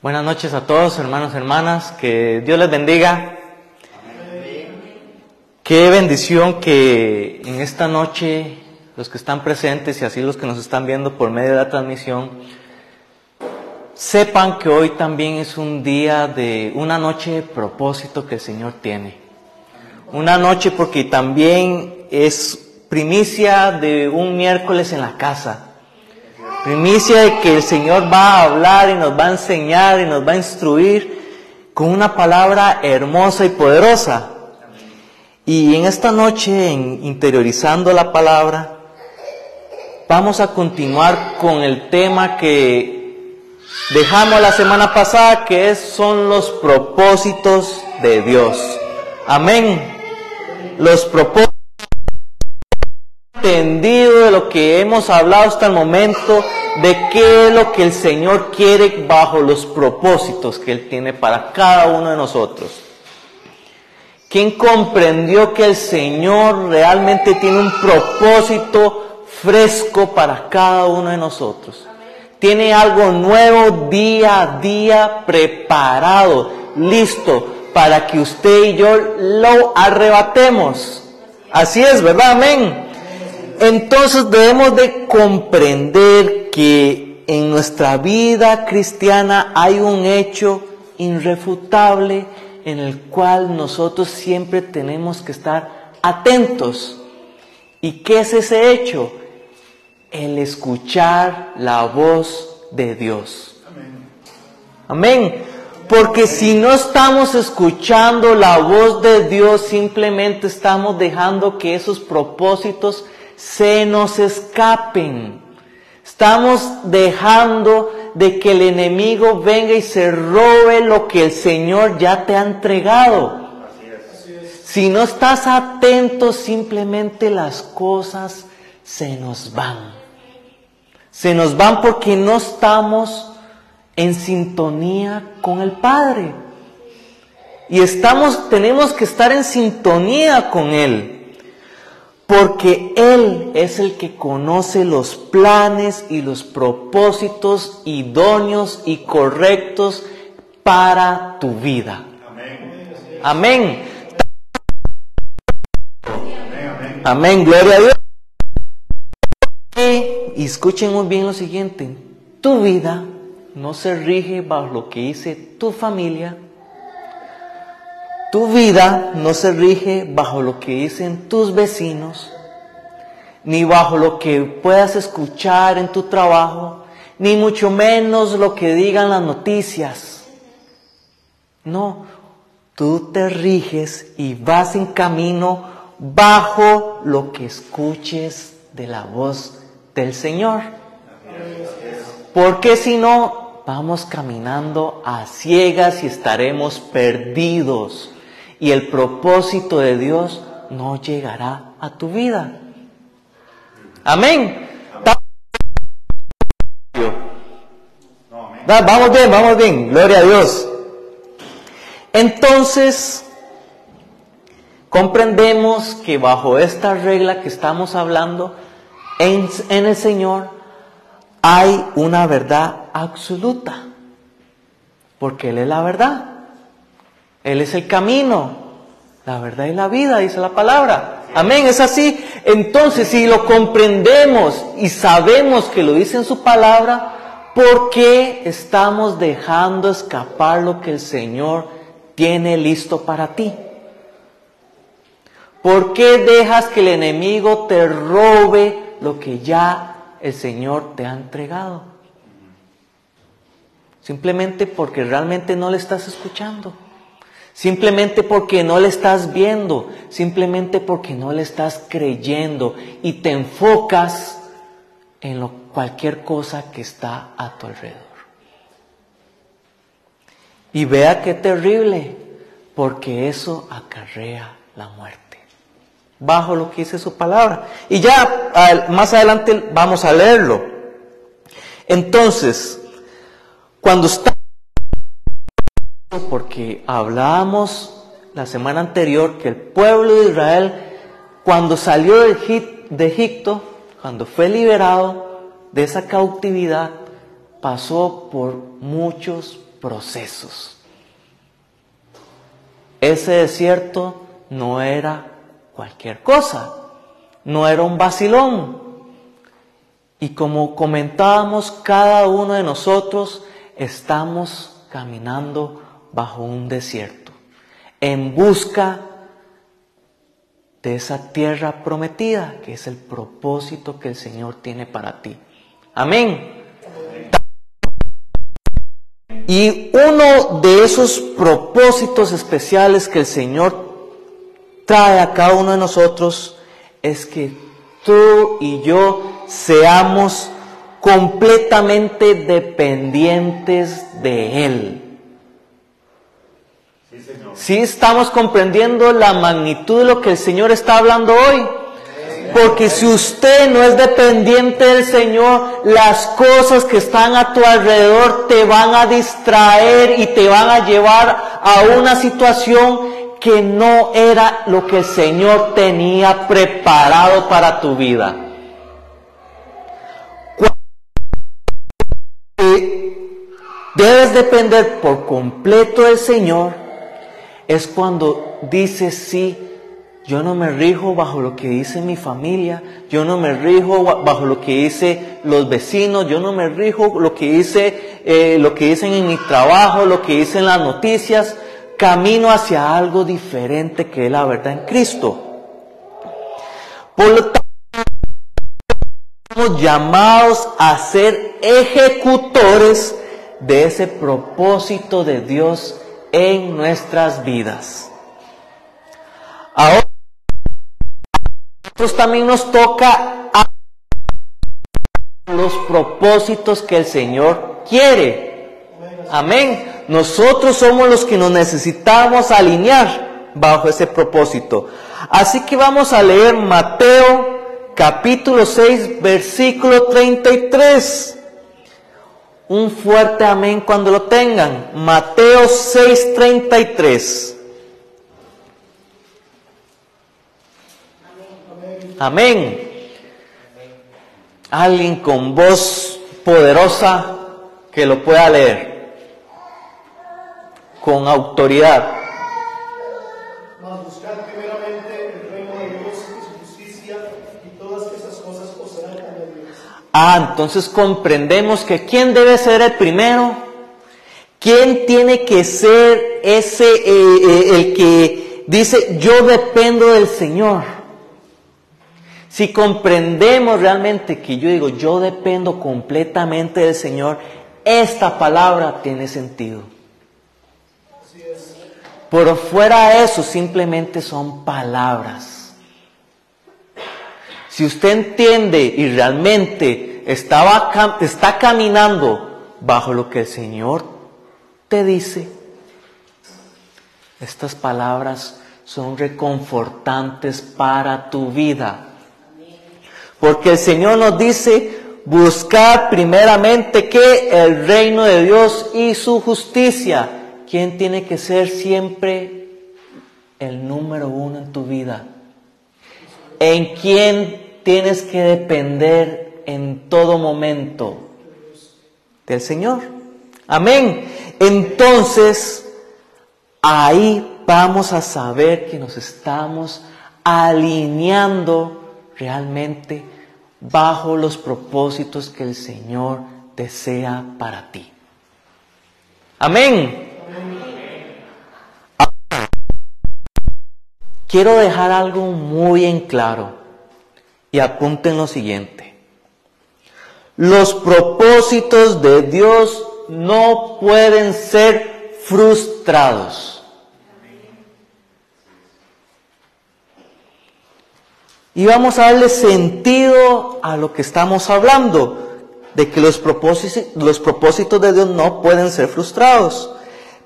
Buenas noches a todos, hermanos y hermanas, que Dios les bendiga. Qué bendición que en esta noche los que están presentes y así los que nos están viendo por medio de la transmisión sepan que hoy también es un día de una noche de propósito que el Señor tiene. Una noche porque también es primicia de un miércoles en la casa. Primicia de que el Señor va a hablar y nos va a enseñar y nos va a instruir con una palabra hermosa y poderosa. Y en esta noche, en interiorizando la palabra, vamos a continuar con el tema que dejamos la semana pasada, que son los propósitos de Dios. Amén. Los propósitos. Entendido de lo que hemos hablado hasta el momento, de qué es lo que el Señor quiere bajo los propósitos que Él tiene para cada uno de nosotros. ¿Quién comprendió que el Señor realmente tiene un propósito fresco para cada uno de nosotros? Tiene algo nuevo día a día preparado, listo, para que usted y yo lo arrebatemos. Así es, ¿verdad? Amén. Entonces debemos de comprender que en nuestra vida cristiana hay un hecho irrefutable en el cual nosotros siempre tenemos que estar atentos. ¿Y qué es ese hecho? El escuchar la voz de Dios. Amén. Porque si no estamos escuchando la voz de Dios, simplemente estamos dejando que esos propósitos se nos escapen. Estamos dejando de que el enemigo venga y se robe lo que el Señor ya te ha entregado. Así es. Si no estás atento, simplemente las cosas se nos van. Se nos van porque no estamos en sintonía con el Padre. Y tenemos que estar en sintonía con Él. Porque Él es el que conoce los planes y los propósitos idóneos y correctos para tu vida. Amén. Amén. Amén. Gloria a Dios. Y escuchen muy bien lo siguiente. Tu vida no se rige bajo lo que dice tu familia. Tu vida no se rige bajo lo que dicen tus vecinos, ni bajo lo que puedas escuchar en tu trabajo, ni mucho menos lo que digan las noticias. No, tú te riges y vas en camino bajo lo que escuches de la voz del Señor. Porque si no, vamos caminando a ciegas y estaremos perdidos. Y el propósito de Dios no llegará a tu vida. Amén. Vamos bien. Gloria a Dios. Entonces, comprendemos que bajo esta regla que estamos hablando, en el Señor hay una verdad absoluta. Porque Él es la verdad. Él es el camino, la verdad y la vida, dice la palabra. Amén, es así. Entonces, si lo comprendemos y sabemos que lo dice en su palabra, ¿por qué estamos dejando escapar lo que el Señor tiene listo para ti? ¿Por qué dejas que el enemigo te robe lo que ya el Señor te ha entregado? Simplemente porque realmente no le estás escuchando. Simplemente porque no le estás viendo, simplemente porque no le estás creyendo y te enfocas en cualquier cosa que está a tu alrededor. Y vea qué terrible, porque eso acarrea la muerte, bajo lo que dice su palabra. Y ya más adelante vamos a leerlo. Entonces, cuando está... Porque hablábamos la semana anterior que el pueblo de Israel, cuando salió de Egipto, cuando fue liberado de esa cautividad, pasó por muchos procesos. Ese desierto no era cualquier cosa, no era un vacilón. Y como comentábamos, cada uno de nosotros estamos caminando bajo un desierto, en busca de esa tierra prometida, que es el propósito que el Señor tiene para ti. Amén. Y uno de esos propósitos especiales que el Señor trae a cada uno de nosotros es que tú y yo seamos completamente dependientes de Él. Sí, Señor. ¿Sí estamos comprendiendo la magnitud de lo que el Señor está hablando hoy? Porque si usted no es dependiente del Señor, las cosas que están a tu alrededor te van a distraer y te van a llevar a una situación que no era lo que el Señor tenía preparado para tu vida. Debes depender por completo del Señor, es cuando dices sí. Yo no me rijo bajo lo que dice mi familia, yo no me rijo bajo lo que dicen los vecinos, yo no me rijo lo que dicen en mi trabajo, lo que dicen las noticias. Camino hacia algo diferente que es la verdad en Cristo. Por lo tanto, estamos llamados a ser ejecutores de ese propósito de Dios en nuestras vidas. Ahora, nosotros también nos toca a los propósitos que el Señor quiere. Amén. Nosotros somos los que nos necesitamos alinear bajo ese propósito. Así que vamos a leer Mateo capítulo 6, versículo 33. Un fuerte amén cuando lo tengan. Mateo 6, 33. Amén. Alguien con voz poderosa que lo pueda leer. Con autoridad. Mas buscad primeramente el reino de Dios y su justicia, y todas esas cosas os serán añadidas. Entonces comprendemos que ¿quién debe ser el primero? ¿Quién tiene que ser el que dice yo dependo del Señor? Si comprendemos realmente que yo digo, yo dependo completamente del Señor, esta palabra tiene sentido. Por fuera de eso, simplemente son palabras. Si usted entiende y realmente está caminando bajo lo que el Señor te dice, estas palabras son reconfortantes para tu vida. Porque el Señor nos dice, buscad primeramente que el reino de Dios y su justicia. ¿Quién tiene que ser siempre el número uno en tu vida? ¿En quién tienes que depender en todo momento? Del Señor. Amén. Entonces, ahí vamos a saber que nos estamos alineando realmente bajo los propósitos que el Señor desea para ti. Amén. Quiero dejar algo muy en claro y apunten lo siguiente. Los propósitos de Dios no pueden ser frustrados. Y vamos a darle sentido a lo que estamos hablando, de que los propósitos de Dios no pueden ser frustrados.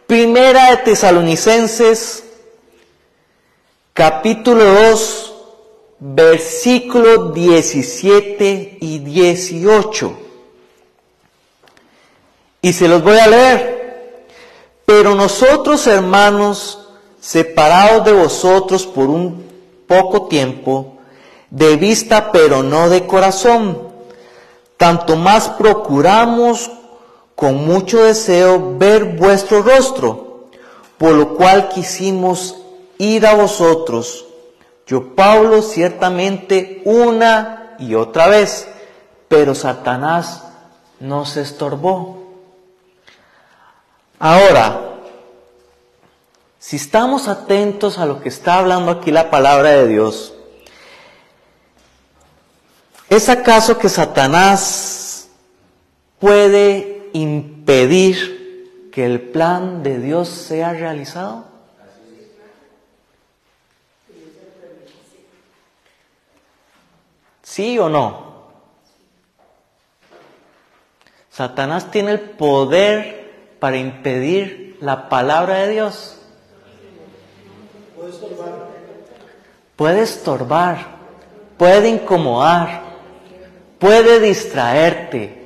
Primera de Tesalonicenses, capítulo 2, versículos 17 y 18. Y se los voy a leer. Pero nosotros, hermanos, separados de vosotros por un poco tiempo, de vista pero no de corazón, tanto más procuramos con mucho deseo ver vuestro rostro, por lo cual quisimos ir a vosotros. Yo, Pablo, ciertamente una y otra vez, pero Satanás nos estorbó. Ahora, si estamos atentos a lo que está hablando aquí la palabra de Dios, ¿es acaso que Satanás puede impedir que el plan de Dios sea realizado? ¿Sí o no? Satanás tiene el poder para impedir la palabra de Dios. Puede estorbar, puede incomodar, puede distraerte,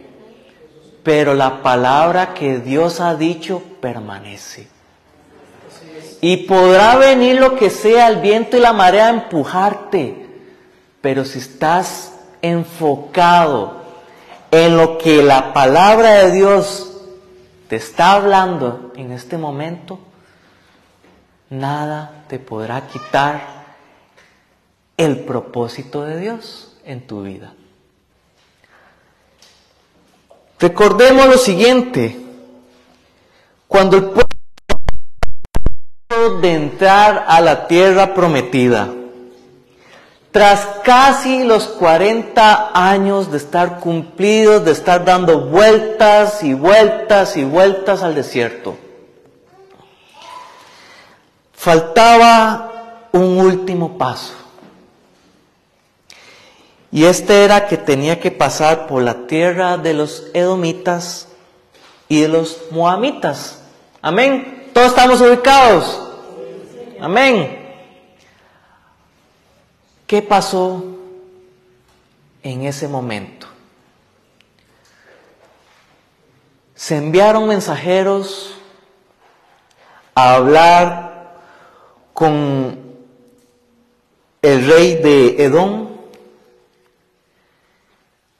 pero la palabra que Dios ha dicho permanece. Y podrá venir lo que sea, el viento y la marea, a empujarte, pero si estás enfocado en lo que la palabra de Dios te está hablando en este momento, nada te podrá quitar el propósito de Dios en tu vida. Recordemos lo siguiente: cuando el pueblo de entrar a la tierra prometida, tras casi los 40 años de estar cumplidos, de estar dando vueltas y vueltas y vueltas al desierto, faltaba un último paso. Y este era que tenía que pasar por la tierra de los edomitas y de los moabitas. Amén. Todos estamos ubicados. Amén. ¿Qué pasó en ese momento? Se enviaron mensajeros a hablar con el rey de Edom,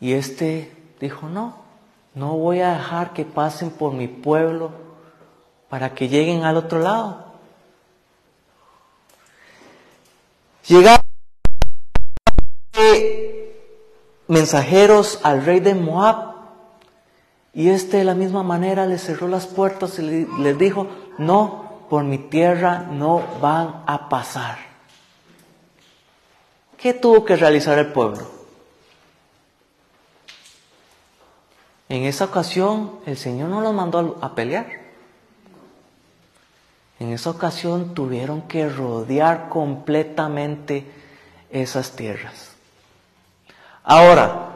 y este dijo: no voy a dejar que pasen por mi pueblo para que lleguen al otro lado. Llegaron mensajeros al rey de Moab, y de la misma manera le cerró las puertas y les dijo: no, por mi tierra no van a pasar. ¿Qué tuvo que realizar el pueblo? En esa ocasión el Señor no los mandó a pelear. En esa ocasión tuvieron que rodear completamente esas tierras. Ahora,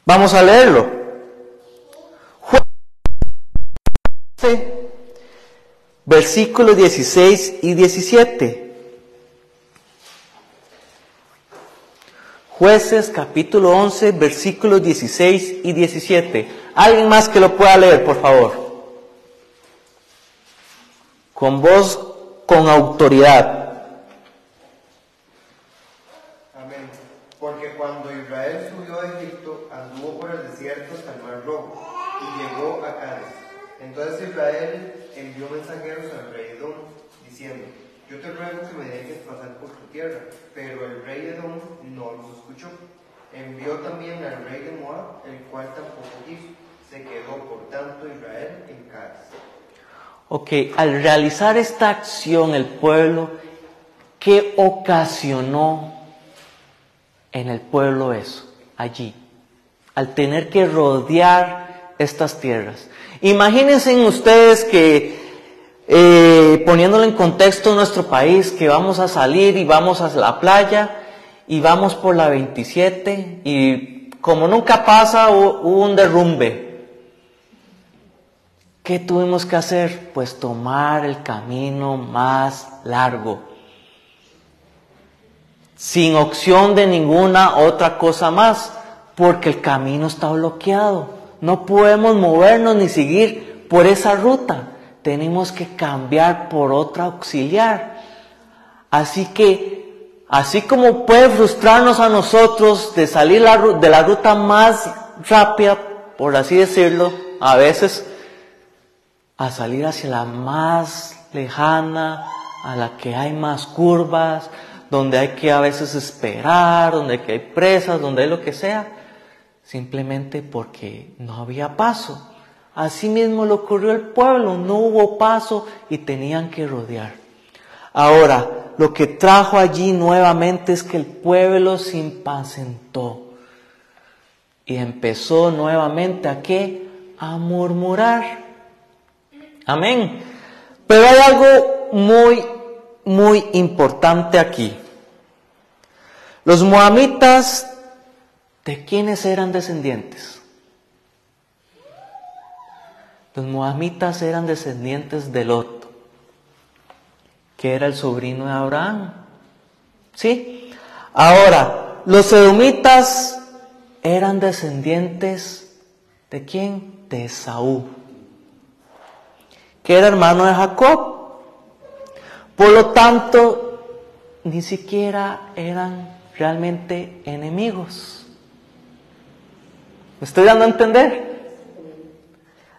vamos a leerlo. Versículos 16 y 17. Jueces capítulo 11, versículos 16 y 17. ¿Alguien más que lo pueda leer, por favor? Con voz, con autoridad. Amén. Porque cuando Israel subió a Egipto, anduvo por el desierto hasta el Mar Rojo, y llegó a Cádiz. Entonces Israel envió mensajeros al rey Edom, diciendo: yo te ruego que me dejes pasar por tu tierra. Pero el rey de Edom no los escuchó. Envió también al rey de Moab, el cual tampoco quiso. Se quedó por tanto Israel en Cádiz. Ok, al realizar esta acción el pueblo, ¿qué ocasionó en el pueblo eso? Allí, al tener que rodear estas tierras. Imagínense ustedes que poniéndolo en contexto nuestro país, que vamos a salir y vamos a la playa y vamos por la 27 y como nunca pasa hubo un derrumbe. ¿Qué tuvimos que hacer? Pues tomar el camino más largo, sin opción de ninguna otra cosa más, porque el camino está bloqueado. No podemos movernos ni seguir por esa ruta. Tenemos que cambiar por otra auxiliar. Así que así como puede frustrarnos a nosotros de salir de la ruta más rápida, por así decirlo, a veces, a salir hacia la más lejana, a la que hay más curvas, donde hay que a veces esperar, donde hay presas, donde hay lo que sea, simplemente porque no había paso. Así mismo le ocurrió al pueblo, no hubo paso y tenían que rodear. Ahora, lo que trajo allí nuevamente es que el pueblo se impacientó y empezó nuevamente ¿a qué? A murmurar. Amén. Pero hay algo muy importante aquí. Los moabitas, ¿de quiénes eran descendientes? Los moabitas eran descendientes de Lot, que era el sobrino de Abraham. ¿Sí? Ahora, los edomitas eran descendientes ¿de quién? De Esaú, que era hermano de Jacob. Por lo tanto, ni siquiera eran realmente enemigos. ¿Me estoy dando a entender?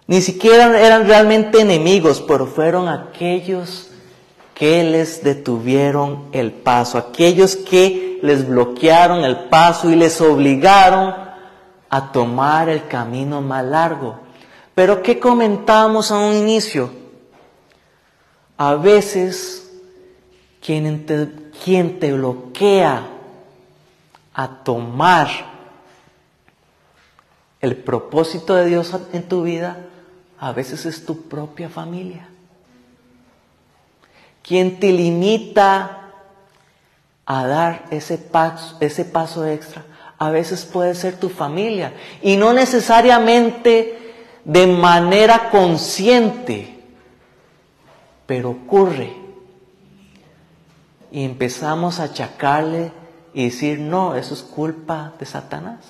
Ni siquiera eran realmente enemigos, pero fueron aquellos que les detuvieron el paso, aquellos que les bloquearon el paso y les obligaron a tomar el camino más largo. Pero ¿qué comentábamos a un inicio? A veces quien te bloquea a tomar el propósito de Dios en tu vida, a veces es tu propia familia. Quien te limita a dar ese paso extra, a veces puede ser tu familia. Y no necesariamente de manera consciente, pero ocurre. Y empezamos a achacarle y decir, no, eso es culpa de Satanás.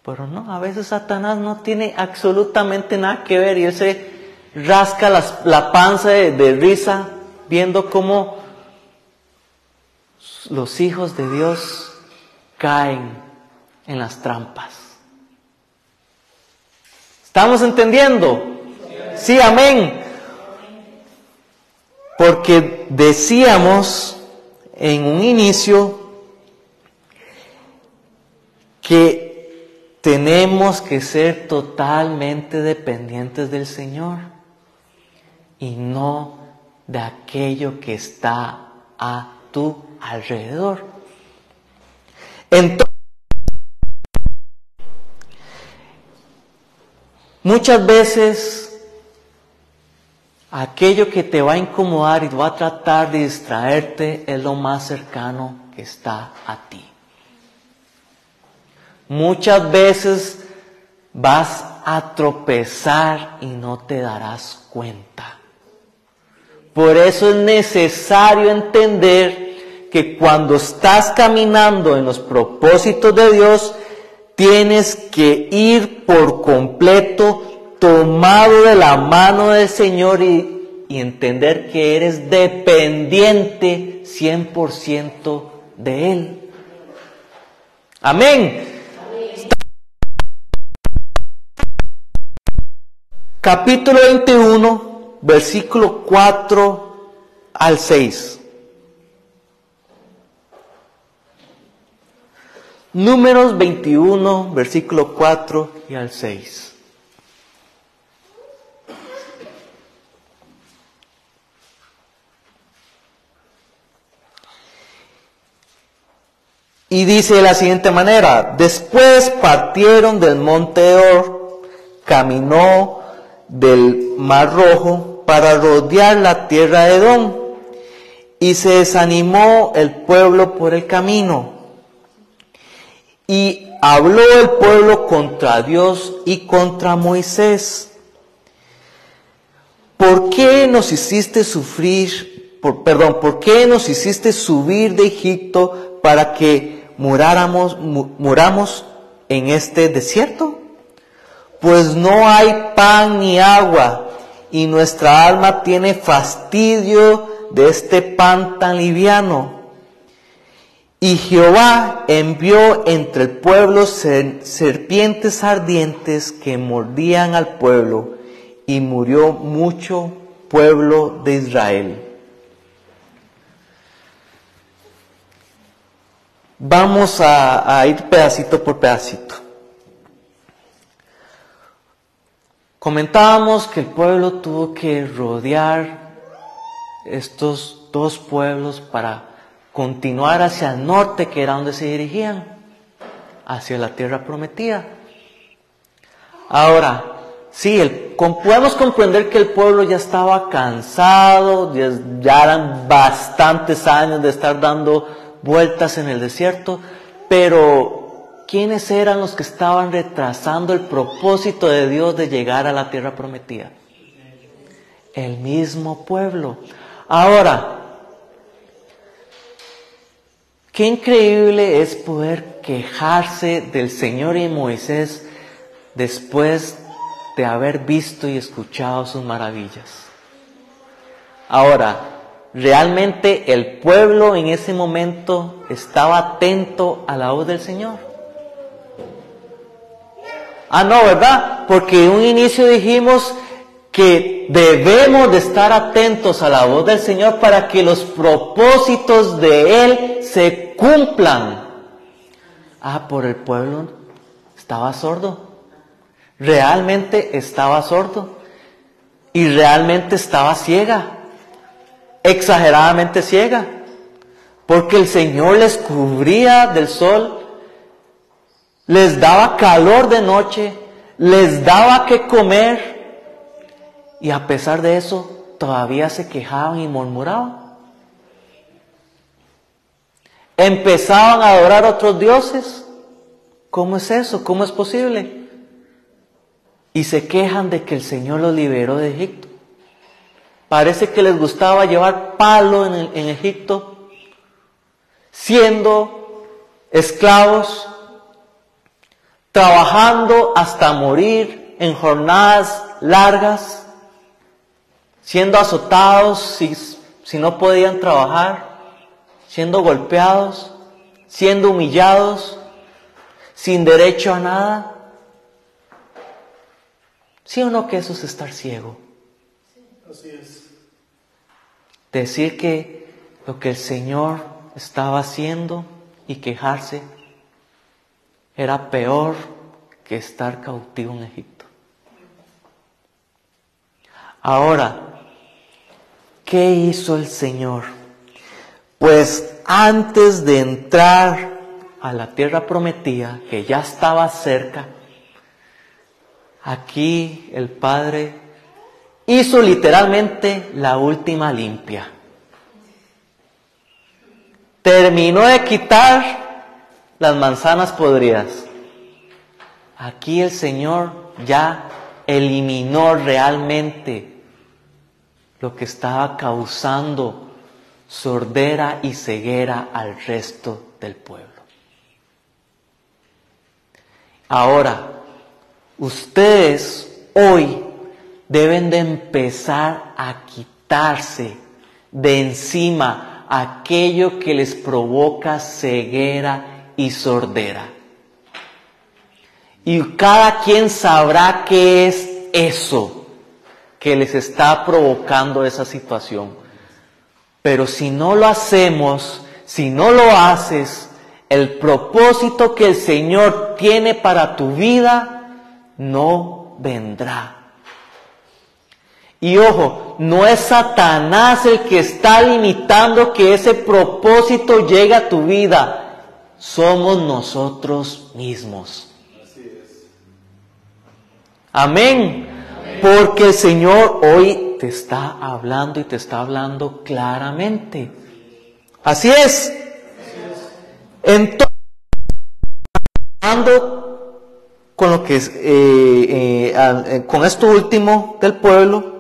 Pero no, a veces Satanás no tiene absolutamente nada que ver y él se rasca la panza de risa viendo cómo los hijos de Dios caen en las trampas. ¿Estamos entendiendo? Sí, amén. Porque decíamos en un inicio que tenemos que ser totalmente dependientes del Señor y no de aquello que está a tu alrededor. Entonces, muchas veces aquello que te va a incomodar y va a tratar de distraerte es lo más cercano que está a ti. Muchas veces vas a tropezar y no te darás cuenta. Por eso es necesario entender que cuando estás caminando en los propósitos de Dios, tienes que ir por completo tomado de la mano del Señor y entender que eres dependiente 100% de Él. Amén. Capítulo 21, versículo 4 al 6. Números 21, versículo 4 y al 6. Y dice de la siguiente manera: después partieron del monte Hor, caminó del Mar Rojo para rodear la tierra de Edom, y se desanimó el pueblo por el camino. Y habló el pueblo contra Dios y contra Moisés. ¿Por qué nos hiciste ¿por qué nos hiciste subir de Egipto para que muramos en este desierto? Pues no hay pan ni agua, y nuestra alma tiene fastidio de este pan tan liviano. Y Jehová envió entre el pueblo serpientes ardientes que mordían al pueblo, y murió mucho pueblo de Israel. Vamos a ir pedacito por pedacito. Comentábamos que el pueblo tuvo que rodear estos dos pueblos para continuar hacia el norte, que era donde se dirigían, hacia la tierra prometida. Ahora, sí, podemos comprender que el pueblo ya estaba cansado, ya eran bastantes años de estar dando vueltas en el desierto, pero ¿quiénes eran los que estaban retrasando el propósito de Dios de llegar a la tierra prometida? El mismo pueblo. Ahora, qué increíble es poder quejarse del Señor y Moisés después de haber visto y escuchado sus maravillas. Ahora, ¿realmente el pueblo en ese momento estaba atento a la voz del Señor? No, ¿verdad? Porque en un inicio dijimos que debemos de estar atentos a la voz del Señor para que los propósitos de Él se cumplan. Por el pueblo estaba sordo. Realmente estaba sordo. Y realmente estaba ciega. Exageradamente ciega. Porque el Señor les cubría del sol, les daba calor de noche, les daba que comer. Y a pesar de eso, todavía se quejaban y murmuraban. Empezaban a adorar a otros dioses. ¿Cómo es eso? ¿Cómo es posible? Y se quejan de que el Señor los liberó de Egipto. Parece que les gustaba llevar palo en Egipto, siendo esclavos, trabajando hasta morir en jornadas largas, siendo azotados si no podían trabajar, siendo golpeados, siendo humillados, sin derecho a nada. ¿Sí o no que eso es estar ciego? Así es. Decir que lo que el Señor estaba haciendo y quejarse era peor que estar cautivo en Egipto. Ahora, ¿qué hizo el Señor? Pues antes de entrar a la tierra prometida, que ya estaba cerca, aquí el Padre hizo literalmente la última limpia. Terminó de quitar las manzanas podridas. Aquí el Señor ya eliminó realmente lo que estaba causando sordera y ceguera al resto del pueblo. Ahora, ustedes hoy deben de empezar a quitarse de encima aquello que les provoca ceguera y sordera. Y cada quien sabrá qué es eso que les está provocando esa situación. Pero si no lo hacemos, si no lo haces, el propósito que el Señor tiene para tu vida no vendrá. Y ojo, no es Satanás el que está limitando que ese propósito llegue a tu vida. Somos nosotros mismos. Así es. Amén. Porque el Señor hoy te está hablando y te está hablando claramente. Así es. Entonces, con lo que es, con esto último del pueblo,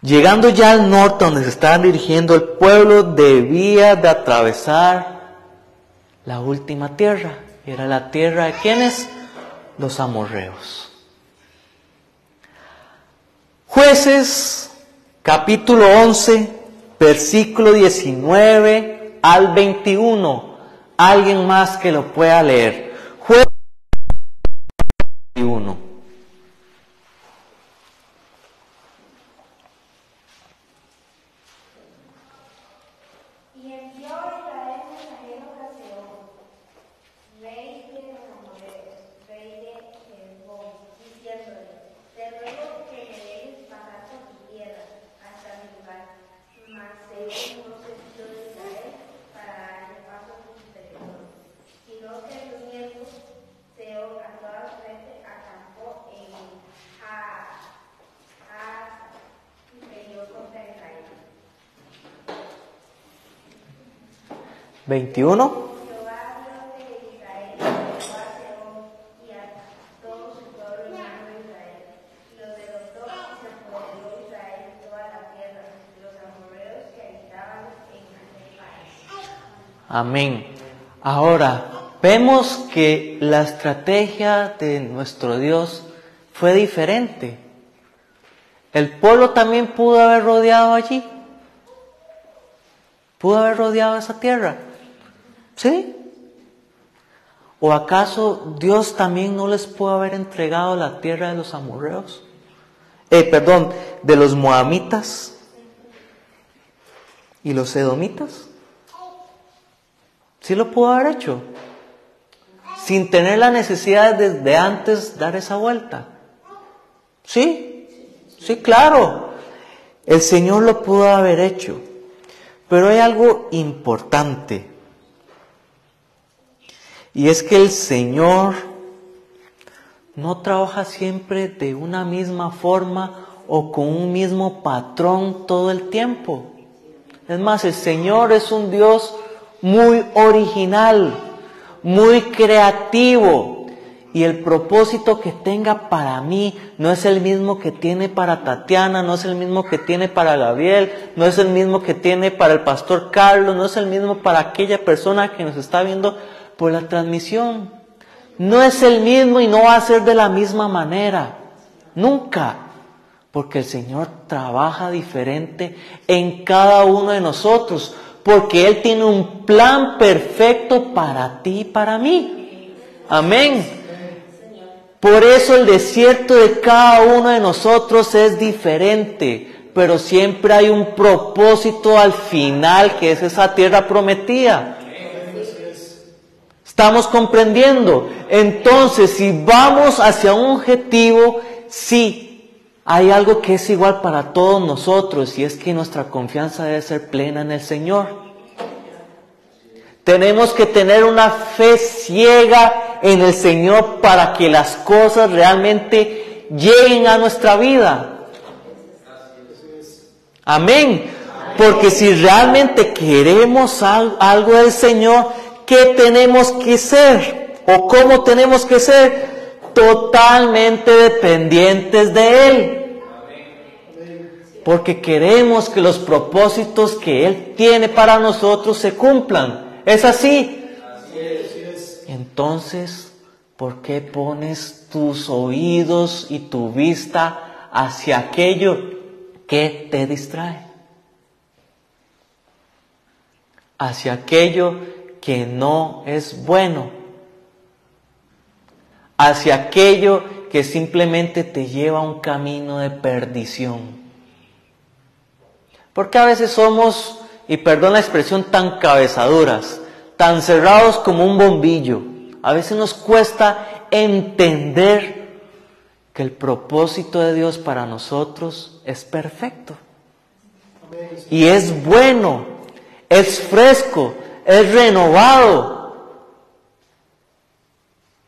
llegando ya al norte donde se estaba dirigiendo el pueblo, debía de atravesar la última tierra. Era la tierra de ¿quiénes? Los amorreos. Jueces, capítulo 11, versículo 19 al 21. Alguien más que lo pueda leer. Jueces 21. Y envió Israel mensajeros a Seón, rey de los amorreos, rey de Hesbón, diciéndole: te ruego que me dejes pasar por tu tierra hasta mi lugar. Mas Seón no se fió de Israel para darle paso por su territorio, sino que reuniendo Seón a toda frente acampó en Haasa y peleó contra Israel. 21. Jehová, Dios de Israel, entregó a Seón y a todo su pueblo en mano de Israel. Y los derrotó y se apoderó de Israel toda la tierra, los amorreos que habitaban en aquel país. Amén. Ahora, vemos que la estrategia de nuestro Dios fue diferente. El pueblo también pudo haber rodeado allí. Pudo haber rodeado esa tierra. ¿Sí? ¿O acaso Dios también no les pudo haber entregado la tierra de los amorreos? De los moabitas y los edomitas. ¿Sí lo pudo haber hecho? Sin tener la necesidad de desde antes dar esa vuelta. ¿Sí? Sí, claro. El Señor lo pudo haber hecho. Pero hay algo importante. Y es que el Señor no trabaja siempre de una misma forma o con un mismo patrón todo el tiempo. Es más, el Señor es un Dios muy original, muy creativo. Y el propósito que tenga para mí no es el mismo que tiene para Tatiana, no es el mismo que tiene para Gabriel, no es el mismo que tiene para el pastor Carlos, no es el mismo para aquella persona que nos está viendo por la transmisión. No es el mismo y no va a ser de la misma manera. Nunca. Porque el Señor trabaja diferente en cada uno de nosotros. Porque Él tiene un plan perfecto para ti y para mí. Amén. Por eso el desierto de cada uno de nosotros es diferente, pero siempre hay un propósito al final, que es esa tierra prometida. ¿Estamos comprendiendo? Entonces, si vamos hacia un objetivo, sí, hay algo que es igual para todos nosotros, y es que nuestra confianza debe ser plena en el Señor. Tenemos que tener una fe ciega en el Señor para que las cosas realmente lleguen a nuestra vida. Amén. Porque si realmente queremos algo del Señor, ¿qué tenemos que ser? ¿O cómo tenemos que ser? Totalmente dependientes de Él. Porque queremos que los propósitos que Él tiene para nosotros se cumplan. ¿Es así? Entonces, ¿por qué pones tus oídos y tu vista hacia aquello que te distrae? Hacia aquello que no es bueno. Hacia aquello que simplemente te lleva a un camino de perdición. Porque a veces somos, y perdón la expresión, tan cabezaduras, tan cerrados como un bombillo. A veces nos cuesta entender que el propósito de Dios para nosotros es perfecto. Y es bueno, es fresco, es renovado.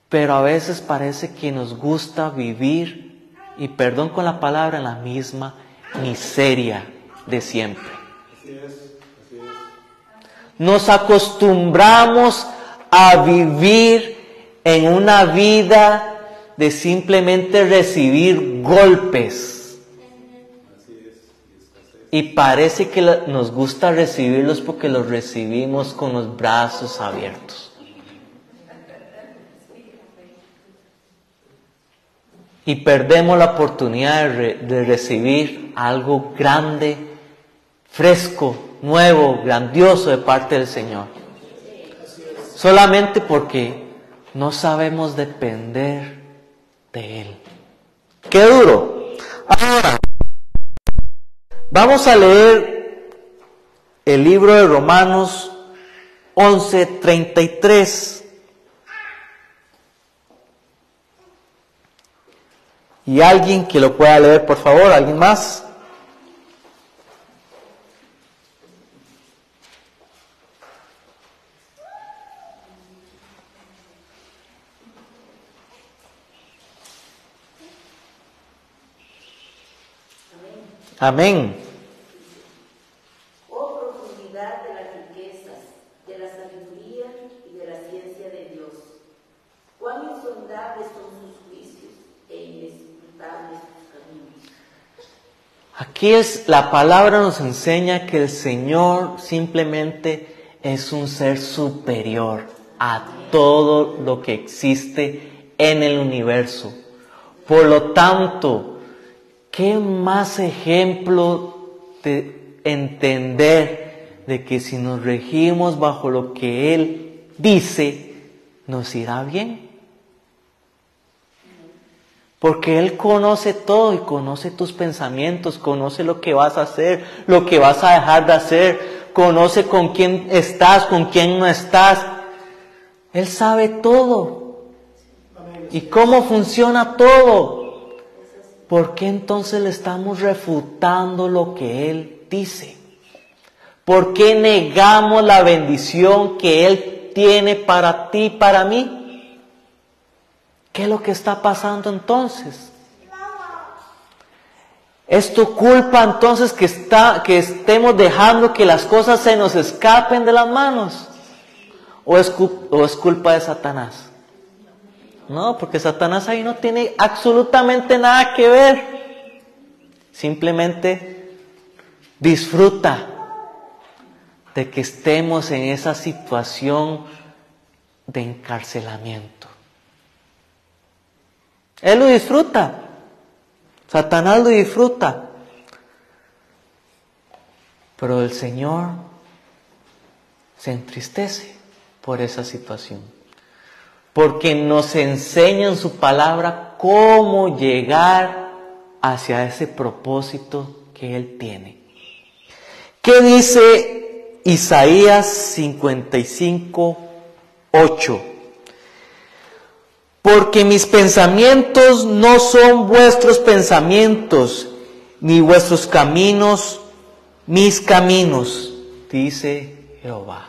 Pero a veces parece que nos gusta vivir, y perdón con la palabra, en la misma miseria de siempre. Nos acostumbramos a vivir en una vida de simplemente recibir golpes. Y parece que nos gusta recibirlos porque los recibimos con los brazos abiertos. Y perdemos la oportunidad de recibir algo grande, fresco, nuevo, grandioso de parte del Señor. Solamente porque no sabemos depender de Él. ¡Qué duro! Ahora, vamos a leer el libro de Romanos 11:33. ¿Y alguien que lo pueda leer, por favor? ¿Alguien más? Amén. Oh profundidad de las riquezas, de la sabiduría y de la ciencia de Dios. Cuán insondables son sus juicios e inescrutables sus caminos. Aquí la palabra nos enseña que el Señor simplemente es un ser superior a todo lo que existe en el universo. Por lo tanto, ¿qué más ejemplo de entender de que si nos regimos bajo lo que Él dice, nos irá bien? Porque Él conoce todo y conoce tus pensamientos, conoce lo que vas a hacer, lo que vas a dejar de hacer, conoce con quién estás, con quién no estás. Él sabe todo. ¿Y cómo funciona todo? ¿Por qué entonces le estamos refutando lo que Él dice? ¿Por qué negamos la bendición que Él tiene para ti y para mí? ¿Qué es lo que está pasando entonces? ¿Es tu culpa entonces que estemos dejando que las cosas se nos escapen de las manos? ¿O es culpa de Satanás? No, porque Satanás ahí no tiene absolutamente nada que ver. Simplemente disfruta de que estemos en esa situación de encarcelamiento. Él lo disfruta. Satanás lo disfruta. Pero el Señor se entristece por esa situación. Porque nos enseña en su palabra cómo llegar hacia ese propósito que Él tiene. ¿Qué dice Isaías 55:8? Porque mis pensamientos no son vuestros pensamientos, ni vuestros caminos mis caminos, dice Jehová.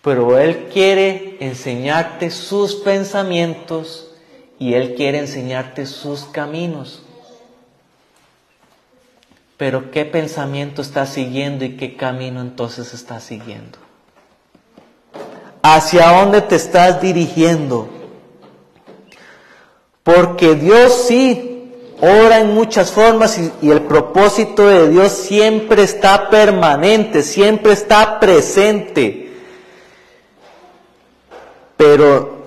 Pero Él quiere enseñarte sus pensamientos y Él quiere enseñarte sus caminos. Pero ¿qué pensamiento estás siguiendo y qué camino entonces estás siguiendo? ¿Hacia dónde te estás dirigiendo? Porque Dios sí obra en muchas formas y el propósito de Dios siempre está permanente, siempre está presente. Pero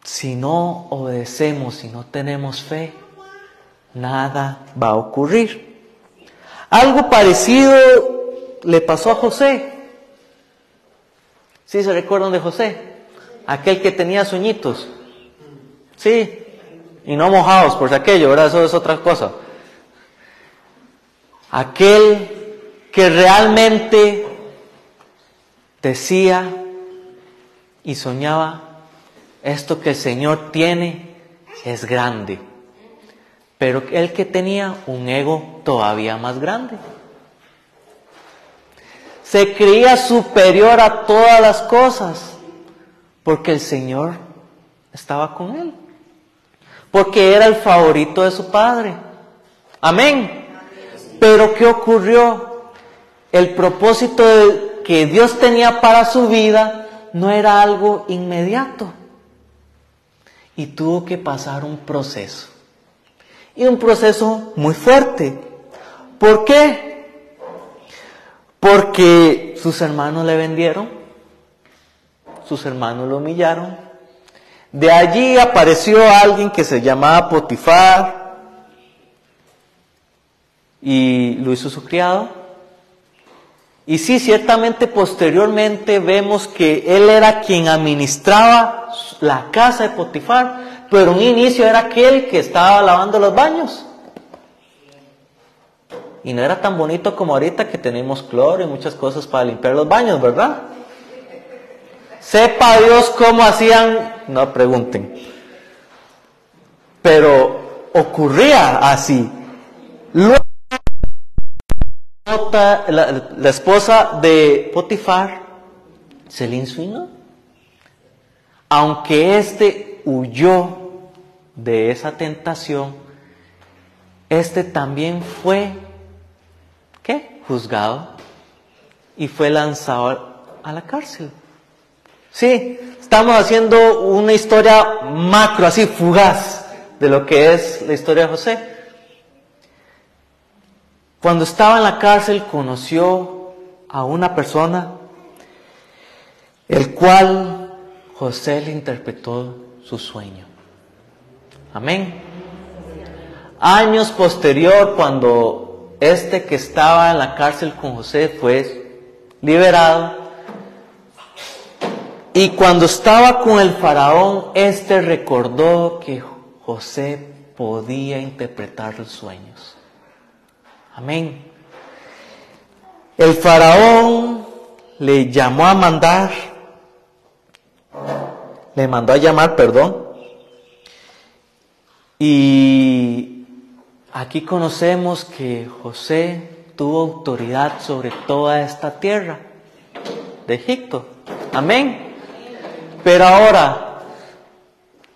si no obedecemos, si no tenemos fe, nada va a ocurrir. Algo parecido le pasó a José. ¿Sí se recuerdan de José? Aquel que tenía sueñitos. Sí, y no mojados por aquello, ¿verdad? Eso es otra cosa. Aquel que realmente decía y soñaba, esto que el Señor tiene es grande. Pero él que tenía un ego todavía más grande. Se creía superior a todas las cosas, porque el Señor estaba con él. Porque era el favorito de su padre. Amén. Pero ¿qué ocurrió? El propósito que Dios tenía para su vida no era algo inmediato. Y tuvo que pasar un proceso. Y un proceso muy fuerte. ¿Por qué? Porque sus hermanos le vendieron. Sus hermanos lo humillaron. De allí apareció alguien que se llamaba Potifar. y lo hizo su criado. Y sí, ciertamente posteriormente vemos que él era quien administraba la casa de Potifar, pero en un inicio era aquel que estaba lavando los baños. Y no era tan bonito como ahorita que tenemos cloro y muchas cosas para limpiar los baños, ¿verdad? Sepa Dios cómo hacían, no pregunten. Pero ocurría así. Luego, la esposa de Potifar se le insinuó. Aunque éste huyó de esa tentación, éste también fue, ¿qué? Juzgado y fue lanzado a la cárcel. Sí, estamos haciendo una historia macro, así fugaz, de lo que es la historia de José. Cuando estaba en la cárcel conoció a una persona, el cual José le interpretó su sueño. Amén. Años posterior, cuando este que estaba en la cárcel con José fue liberado, y cuando estaba con el faraón, este recordó que José podía interpretar los sueños. Amén. El faraón le mandó a llamar, y aquí conocemos que José tuvo autoridad sobre toda esta tierra de Egipto. Amén. Pero ahora,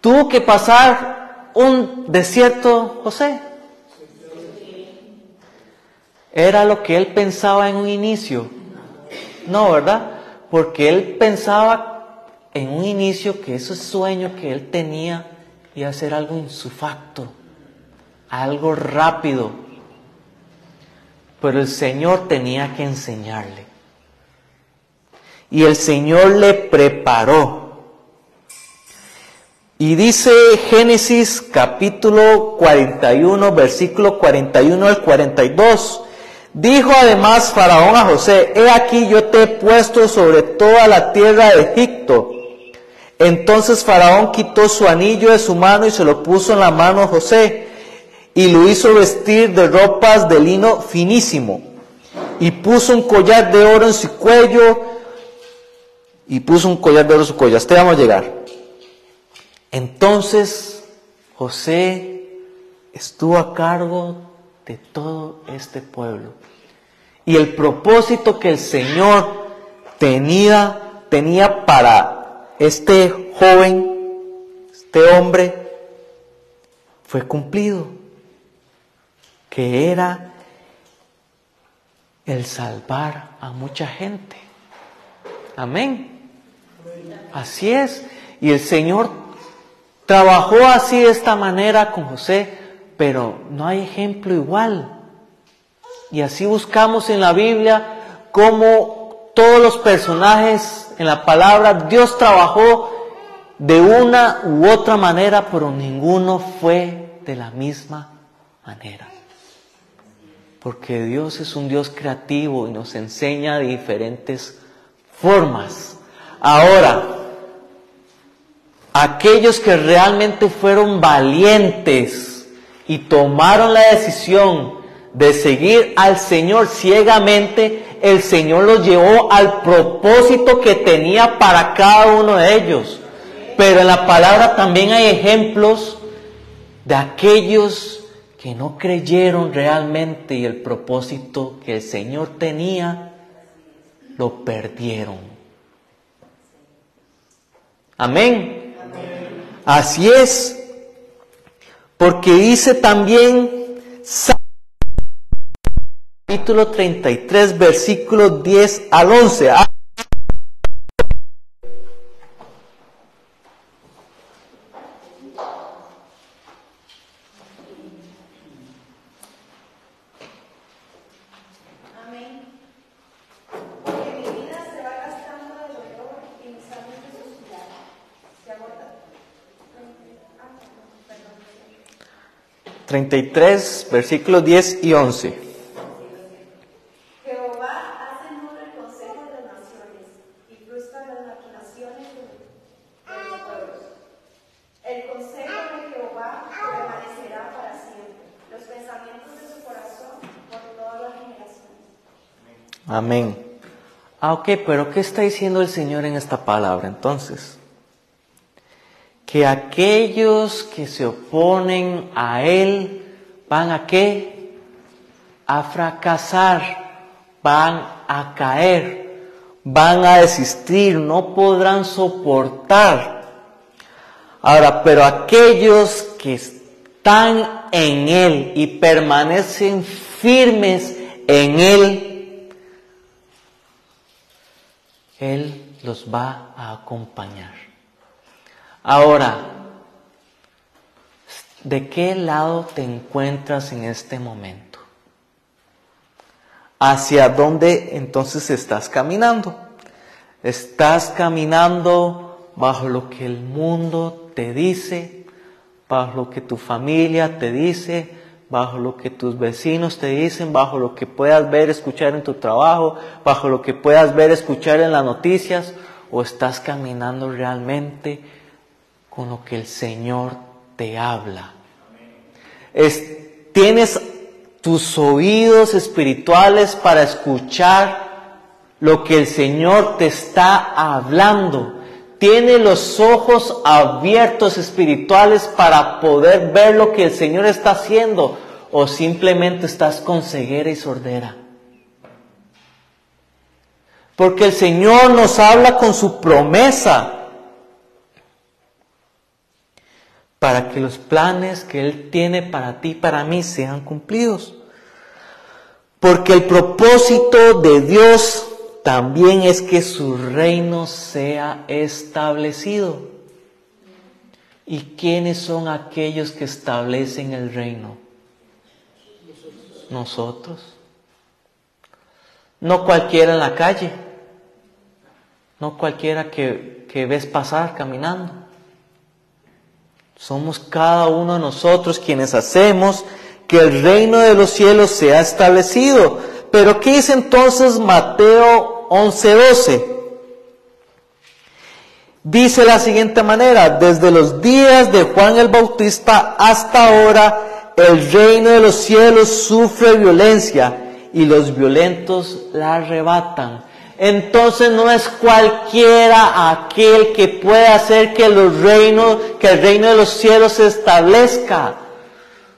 tuvo que pasar un desierto José. ¿Era lo que él pensaba en un inicio? No, ¿verdad? Porque él pensaba en un inicio que ese sueño que él tenía iba a ser algo insufacto, algo rápido. Pero el Señor tenía que enseñarle. Y el Señor le preparó. Y dice Génesis capítulo 41, versículo 41 al 42. Dijo además Faraón a José: he aquí yo te he puesto sobre toda la tierra de Egipto. Entonces Faraón quitó su anillo de su mano y se lo puso en la mano a José, y lo hizo vestir de ropas de lino finísimo, y puso un collar de oro en su cuello, Hasta ahí vamos a llegar. Entonces José estuvo a cargo de todo este pueblo. Y el propósito que el Señor tenía para este joven, este hombre, fue cumplido. Que era el salvar a mucha gente. Amén. Así es. Y el Señor trabajó así de esta manera con José, pero no hay ejemplo igual. Y así buscamos en la Biblia cómo todos los personajes en la palabra, Dios trabajó de una u otra manera, pero ninguno fue de la misma manera. Porque Dios es un Dios creativo y nos enseña de diferentes formas. Ahora, aquellos que realmente fueron valientes y tomaron la decisión de seguir al Señor ciegamente, el Señor los llevó al propósito que tenía para cada uno de ellos. Pero en la palabra también hay ejemplos de aquellos que no creyeron realmente y el propósito que el Señor tenía, lo perdieron. Amén. Así es, porque dice también capítulo 33, versículos 10 al 11. Porque mi vida se va gastando de dolor y mis años de suspirar se agotan. 33, versículos 10 y 11. frustran las maquinaciones de los pueblos. El consejo de Jehová permanecerá para siempre, los pensamientos de su corazón por todas las generaciones. Amén. Ok, pero ¿qué está diciendo el Señor en esta palabra entonces? Que aquellos que se oponen a Él van a ¿qué? A fracasar, van a caer, van a desistir, no podrán soportar. Ahora, pero aquellos que están en Él y permanecen firmes en Él los va a acompañar. Ahora, ¿de qué lado te encuentras en este momento? ¿Hacia dónde entonces estás caminando? ¿Estás caminando bajo lo que el mundo te dice, bajo lo que tu familia te dice, bajo lo que tus vecinos te dicen, bajo lo que puedas ver, escuchar en tu trabajo, bajo lo que puedas ver, escuchar en las noticias, o estás caminando realmente con lo que el Señor te habla? ¿Tienes tus oídos espirituales para escuchar lo que el Señor te está hablando? ¿Tienes los ojos abiertos espirituales para poder ver lo que el Señor está haciendo? ¿O simplemente estás con ceguera y sordera? Porque el Señor nos habla con su promesa para que los planes que Él tiene para ti y para mí sean cumplidos. Porque el propósito de Dios también es que su reino sea establecido. ¿Y quiénes son aquellos que establecen el reino? Nosotros. No cualquiera en la calle. No cualquiera que ves pasar caminando. Somos cada uno de nosotros quienes hacemos que el reino de los cielos sea establecido. Pero ¿qué dice entonces Mateo 11:12? Dice de la siguiente manera: desde los días de Juan el Bautista hasta ahora, el reino de los cielos sufre violencia y los violentos la arrebatan. Entonces no es cualquiera aquel que puede hacer que el reino de los cielos se establezca.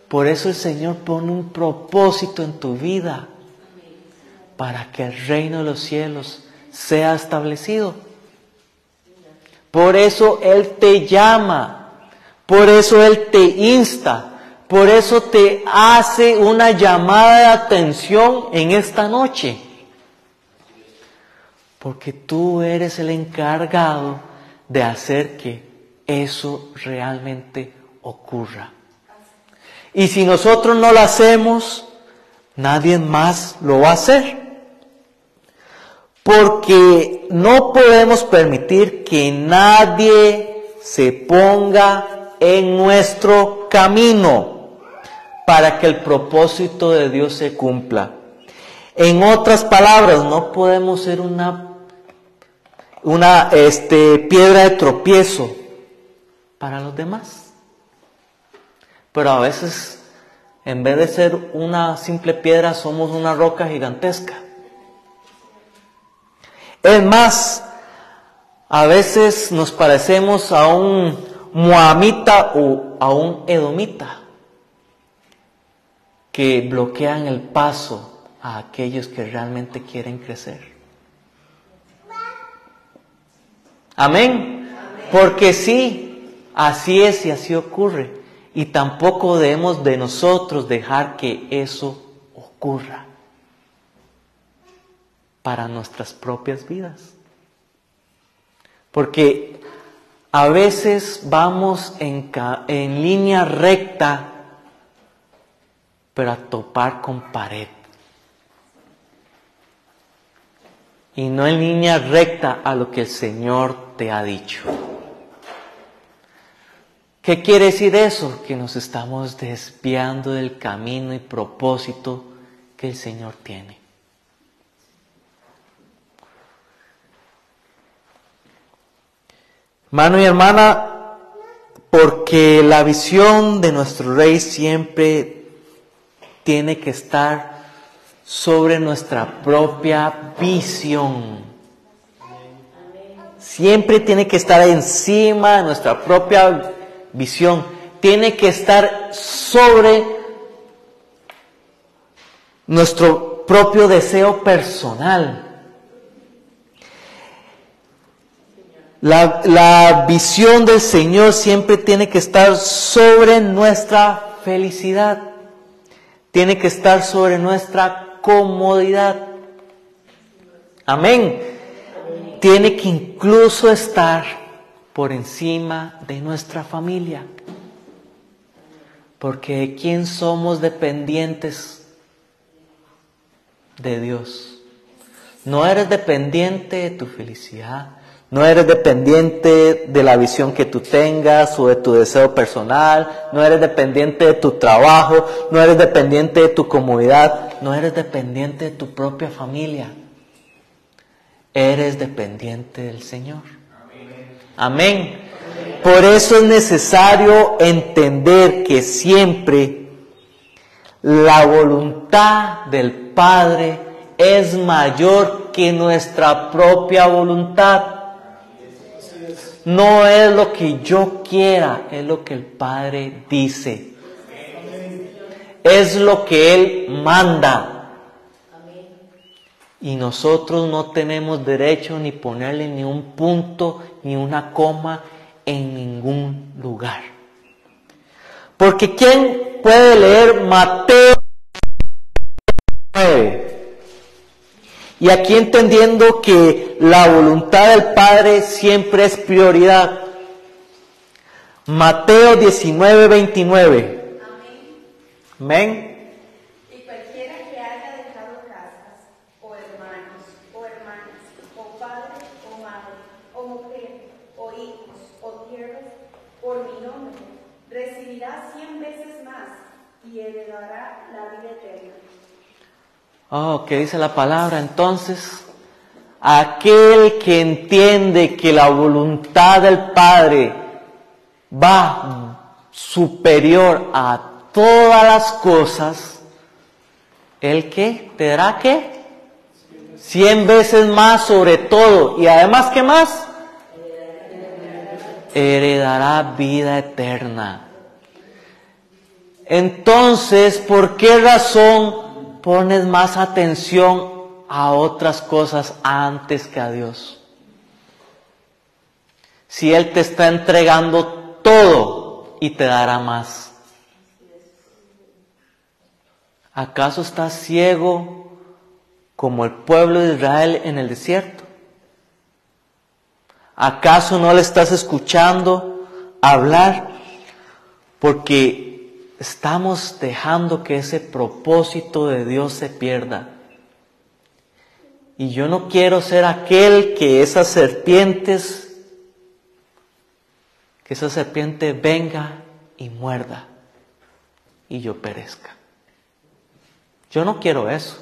Por eso el Señor pone un propósito en tu vida, para que el reino de los cielos sea establecido. Por eso Él te llama, por eso Él te insta, por eso te hace una llamada de atención en esta noche. Porque tú eres el encargado de hacer que eso realmente ocurra. Y si nosotros no lo hacemos, nadie más lo va a hacer. Porque no podemos permitir que nadie se ponga en nuestro camino para que el propósito de Dios se cumpla. En otras palabras, no podemos ser una piedra de tropiezo para los demás. Pero a veces, en vez de ser una simple piedra, somos una roca gigantesca. Es más, a veces nos parecemos a un moabita o a un edomita que bloquean el paso a aquellos que realmente quieren crecer. Amén. Porque sí, así es y así ocurre. Y tampoco debemos de nosotros dejar que eso ocurra para nuestras propias vidas. Porque a veces vamos en línea recta, pero a topar con pared. Y no en línea recta a lo que el Señor te ha dicho. ¿Qué quiere decir eso? Que nos estamos desviando del camino y propósito que el Señor tiene. Hermano y hermana, porque la visión de nuestro Rey siempre tiene que estar sobre nuestra propia visión. Siempre tiene que estar encima de nuestra propia visión. Tiene que estar sobre nuestro propio deseo personal. La visión del Señor siempre tiene que estar sobre nuestra felicidad. Tiene que estar sobre nuestra comodidad. Amén. Tiene que incluso estar por encima de nuestra familia. Porque ¿de quién somos dependientes? De Dios. No eres dependiente de tu felicidad. No eres dependiente de la visión que tú tengas o de tu deseo personal. No eres dependiente de tu trabajo. No eres dependiente de tu comodidad. No eres dependiente de tu propia familia. Eres dependiente del Señor. Amén. Por eso es necesario entender que siempre la voluntad del Padre es mayor que nuestra propia voluntad. No es lo que yo quiera, es lo que el Padre dice. Es lo que Él manda. Y nosotros no tenemos derecho ni ponerle ni un punto ni una coma en ningún lugar. Porque ¿quién puede leer Mateo 9? Y aquí entendiendo que la voluntad del Padre siempre es prioridad. Mateo 19:29. Amén. Y cualquiera que haya dejado casas, o hermanos, o hermanas, o padre, o madre, o mujer, o hijos, o tierras, por mi nombre, recibirá 100 veces más y heredará la vida eterna. Oh, ¿qué dice la palabra? Entonces, aquel que entiende que la voluntad del Padre va superior a todas las cosas, ¿el qué? ¿Te dará qué? 100 veces más sobre todo. Y además, ¿qué más? Heredará vida eterna. Entonces, ¿por qué razón pones más atención a otras cosas antes que a Dios? Si Él te está entregando todo y te dará más. ¿Acaso estás ciego como el pueblo de Israel en el desierto? ¿Acaso no le estás escuchando hablar? Porque estamos dejando que ese propósito de Dios se pierda. Y yo no quiero ser aquel que esa serpiente venga y muerda y yo perezca. Yo no quiero eso.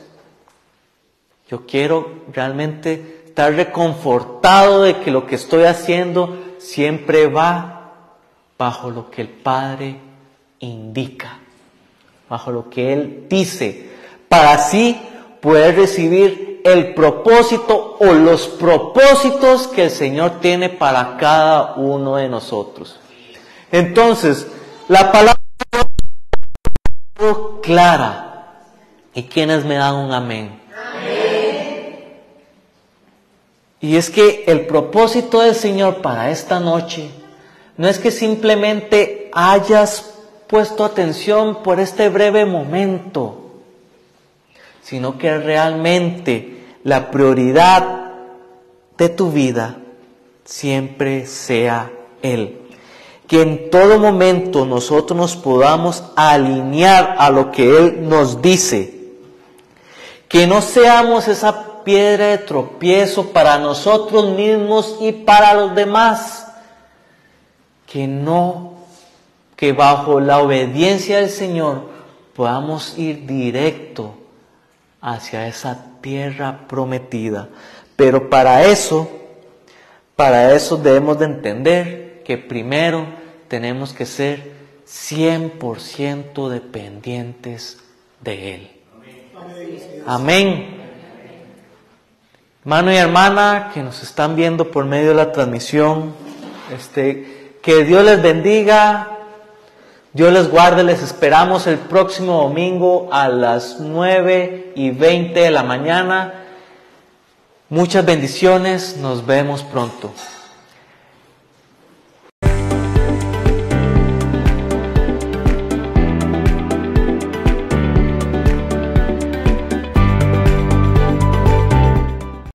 Yo quiero realmente estar reconfortado de que lo que estoy haciendo siempre va bajo lo que el Padre indica, bajo lo que Él dice, para así poder recibir el propósito o los propósitos que el Señor tiene para cada uno de nosotros. Entonces, la palabra es clara. ¿Y quiénes me dan un amén? Amén. Y es que el propósito del Señor para esta noche no es que simplemente hayas puesto atención por este breve momento, sino que realmente la prioridad de tu vida siempre sea Él. Que en todo momento nosotros nos podamos alinear a lo que Él nos dice. Que no seamos esa piedra de tropiezo para nosotros mismos y para los demás. Que bajo la obediencia del Señor podamos ir directo hacia esa tierra prometida. Pero para eso para eso debemos de entender que primero tenemos que ser 100% dependientes de Él. Amén. Hermano y hermana que nos están viendo por medio de la transmisión, que Dios les bendiga, Dios les guarde, les esperamos el próximo domingo a las 9:20 de la mañana. Muchas bendiciones, nos vemos pronto.